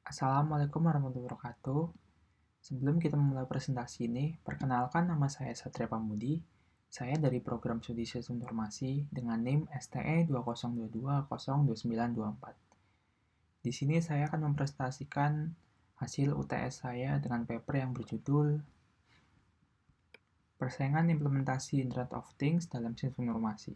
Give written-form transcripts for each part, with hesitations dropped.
Assalamualaikum warahmatullahi wabarakatuh. Sebelum kita memulai presentasi ini, perkenalkan nama saya Satria Pamudi. Saya dari program Studi Sistem Informasi dengan NIM STE 2022 02924. Di sini saya akan mempresentasikan hasil UTS saya dengan paper yang berjudul Persaingan Implementasi Internet of Things dalam Sistem Informasi.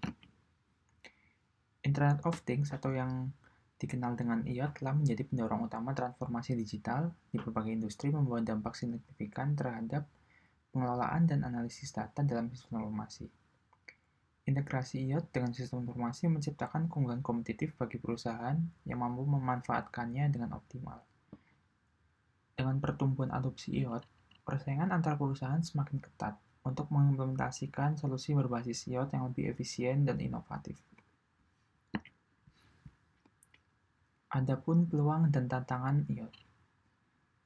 Internet of Things atau yang dikenal dengan IoT telah menjadi pendorong utama transformasi digital di berbagai industri, membawa dampak signifikan terhadap pengelolaan dan analisis data dalam sistem informasi. Integrasi IoT dengan sistem informasi menciptakan keunggulan kompetitif bagi perusahaan yang mampu memanfaatkannya dengan optimal. Dengan pertumbuhan adopsi IoT, persaingan antar perusahaan semakin ketat untuk mengimplementasikan solusi berbasis IoT yang lebih efisien dan inovatif. Adapun peluang dan tantangan IoT.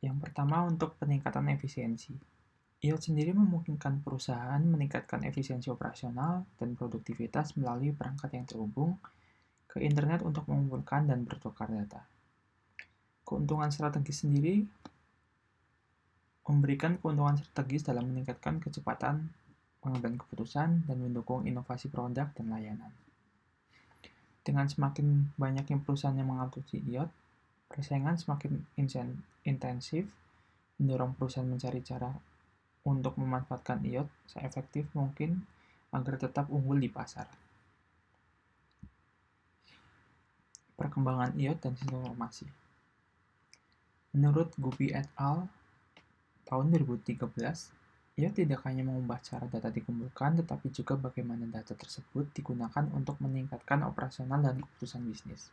Yang pertama, untuk peningkatan efisiensi. IoT sendiri memungkinkan perusahaan meningkatkan efisiensi operasional dan produktivitas melalui perangkat yang terhubung ke internet untuk mengumpulkan dan bertukar data. Keuntungan strategis sendiri memberikan keuntungan strategis dalam meningkatkan kecepatan pengambilan keputusan dan mendukung inovasi produk dan layanan. Dengan semakin banyaknya perusahaan yang mengadopsi IoT, persaingan semakin intensif, mendorong perusahaan mencari cara untuk memanfaatkan IoT seefektif mungkin agar tetap unggul di pasar. Perkembangan IoT dan sistem informasi. Menurut Gupi et al. Tahun 2013, IoT tidak hanya mengubah cara data dikumpulkan, tetapi juga bagaimana data tersebut digunakan untuk meningkatkan operasional dan keputusan bisnis.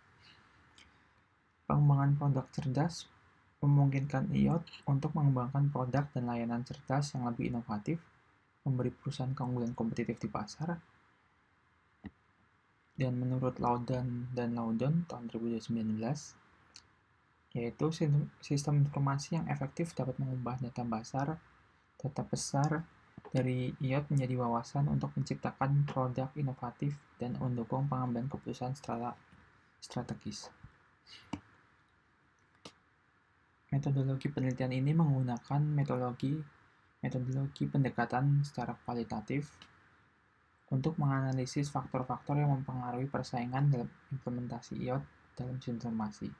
Pengembangan produk cerdas memungkinkan IoT untuk mengembangkan produk dan layanan cerdas yang lebih inovatif, memberi perusahaan keunggulan kompetitif di pasar. Dan menurut Loudon dan Loudon tahun 2019, yaitu sistem informasi yang efektif dapat mengubah data besar dari IoT menjadi wawasan untuk menciptakan produk inovatif dan mendukung pengambilan keputusan strategis. Metodologi penelitian ini menggunakan metodologi pendekatan secara kualitatif untuk menganalisis faktor-faktor yang mempengaruhi persaingan dalam implementasi IoT dalam sistem informasi.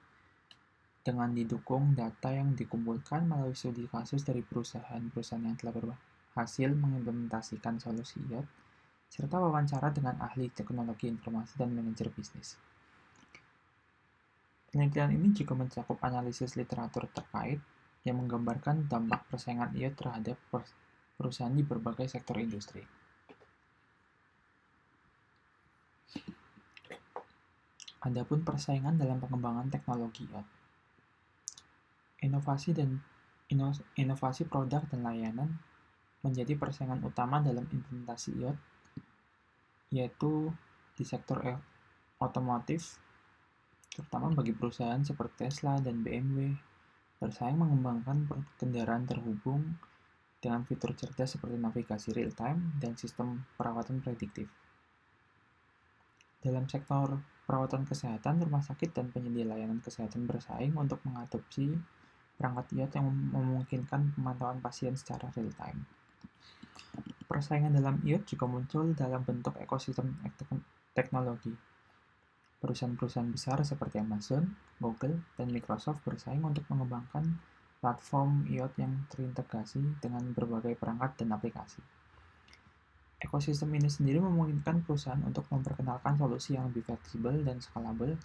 Dengan didukung data yang dikumpulkan melalui studi kasus dari perusahaan-perusahaan yang telah berhasil mengimplementasikan solusi IoT, serta wawancara dengan ahli teknologi informasi dan manajer bisnis. Penelitian ini juga mencakup analisis literatur terkait yang menggambarkan dampak persaingan IoT terhadap perusahaan di berbagai sektor industri. Adapun persaingan dalam pengembangan teknologi IoT. Inovasi produk dan layanan menjadi persaingan utama dalam implementasi IoT, yaitu di sektor otomotif, terutama bagi perusahaan seperti Tesla dan BMW, bersaing mengembangkan kendaraan terhubung dengan fitur cerdas seperti navigasi real-time dan sistem perawatan prediktif. Dalam sektor perawatan kesehatan, rumah sakit dan penyedia layanan kesehatan bersaing untuk mengadopsi perangkat IoT yang memungkinkan pemantauan pasien secara real-time. Persaingan dalam IoT juga muncul dalam bentuk ekosistem teknologi. Perusahaan-perusahaan besar seperti Amazon, Google, dan Microsoft bersaing untuk mengembangkan platform IoT yang terintegrasi dengan berbagai perangkat dan aplikasi. Ekosistem ini sendiri memungkinkan perusahaan untuk memperkenalkan solusi yang lebih fleksibel dan scalable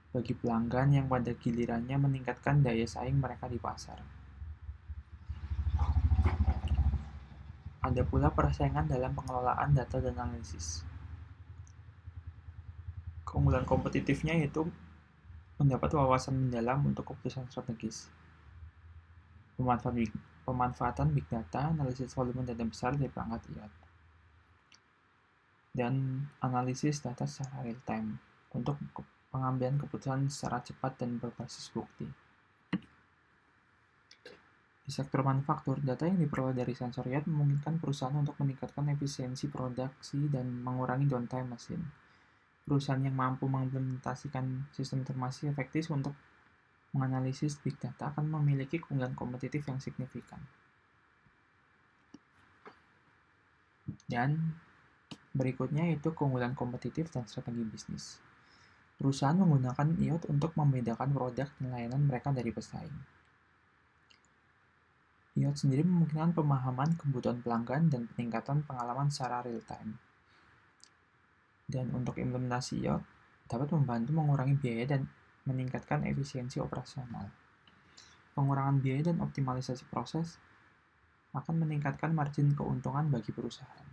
bagi pelanggan yang pada gilirannya meningkatkan daya saing mereka di pasar. Ada pula persaingan dalam pengelolaan data dan analisis. Keunggulan kompetitifnya yaitu mendapat wawasan mendalam untuk keputusan strategis. Pemanfaatan big data, analisis volume data besar dari perangkat IoT. Dan analisis data secara real-time untuk pengambilan keputusan secara cepat dan berbasis bukti. Di sektor manufaktur, data yang diperoleh dari sensor IoT memungkinkan perusahaan untuk meningkatkan efisiensi produksi dan mengurangi downtime mesin. Perusahaan yang mampu mengimplementasikan sistem informasi efektif untuk menganalisis big data akan memiliki keunggulan kompetitif yang signifikan. Dan berikutnya yaitu keunggulan kompetitif dan strategi bisnis. Perusahaan menggunakan IoT untuk membedakan produk dan layanan mereka dari pesaing. IoT sendiri memungkinkan pemahaman kebutuhan pelanggan dan peningkatan pengalaman secara real-time. Dan untuk implementasi IoT, dapat membantu mengurangi biaya dan meningkatkan efisiensi operasional. Pengurangan biaya dan optimalisasi proses akan meningkatkan margin keuntungan bagi perusahaan.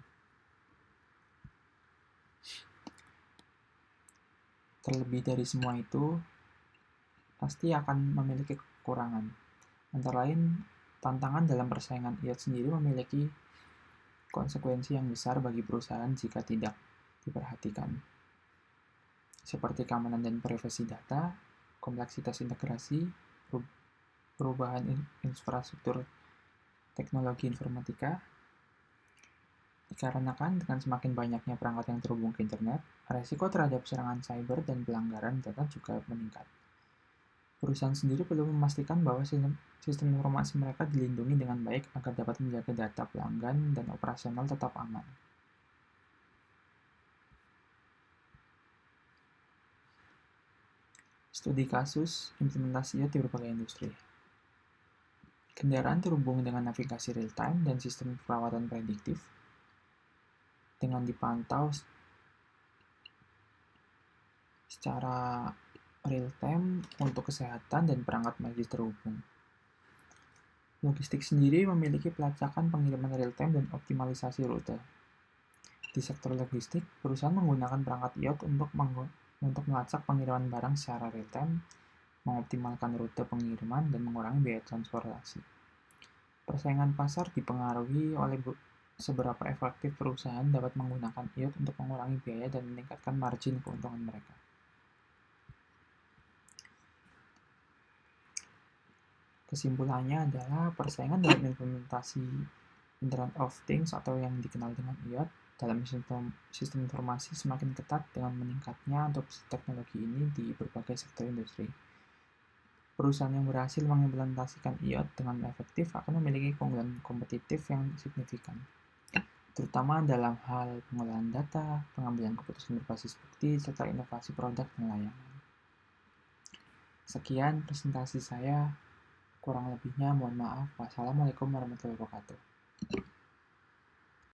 Terlebih dari semua itu, pasti akan memiliki kekurangan. Antara lain, tantangan dalam persaingan IoT sendiri memiliki konsekuensi yang besar bagi perusahaan jika tidak diperhatikan, seperti keamanan dan privasi data, kompleksitas integrasi, perubahan infrastruktur teknologi informatika. Dikarenakan dengan semakin banyaknya perangkat yang terhubung ke internet, resiko terhadap serangan cyber dan pelanggaran data juga meningkat. Perusahaan sendiri perlu memastikan bahwa sistem informasi mereka dilindungi dengan baik agar dapat menjaga data pelanggan dan operasional tetap aman. Studi kasus implementasi IoT di berbagai industri. Kendaraan terhubung dengan navigasi real-time dan sistem perawatan prediktif dengan dipantau secara real-time untuk kesehatan dan perangkat medis terhubung. Logistik sendiri memiliki pelacakan pengiriman real-time dan optimalisasi rute. Di sektor logistik, perusahaan menggunakan perangkat IoT untuk melacak pengiriman barang secara real-time, mengoptimalkan rute pengiriman, dan mengurangi biaya transportasi. Persaingan pasar dipengaruhi oleh seberapa efektif perusahaan dapat menggunakan IoT untuk mengurangi biaya dan meningkatkan margin keuntungan mereka. Kesimpulannya adalah persaingan dalam implementasi Internet of Things atau yang dikenal dengan IoT dalam sistem informasi semakin ketat dengan meningkatnya adopsi teknologi ini di berbagai sektor industri. Perusahaan yang berhasil mengimplementasikan IoT dengan efektif akan memiliki keunggulan kompetitif yang signifikan, terutama dalam hal pengolahan data, pengambilan keputusan berbasis bukti, serta inovasi produk dan layanan. Sekian presentasi saya, kurang lebihnya mohon maaf. Wassalamualaikum warahmatullahi wabarakatuh.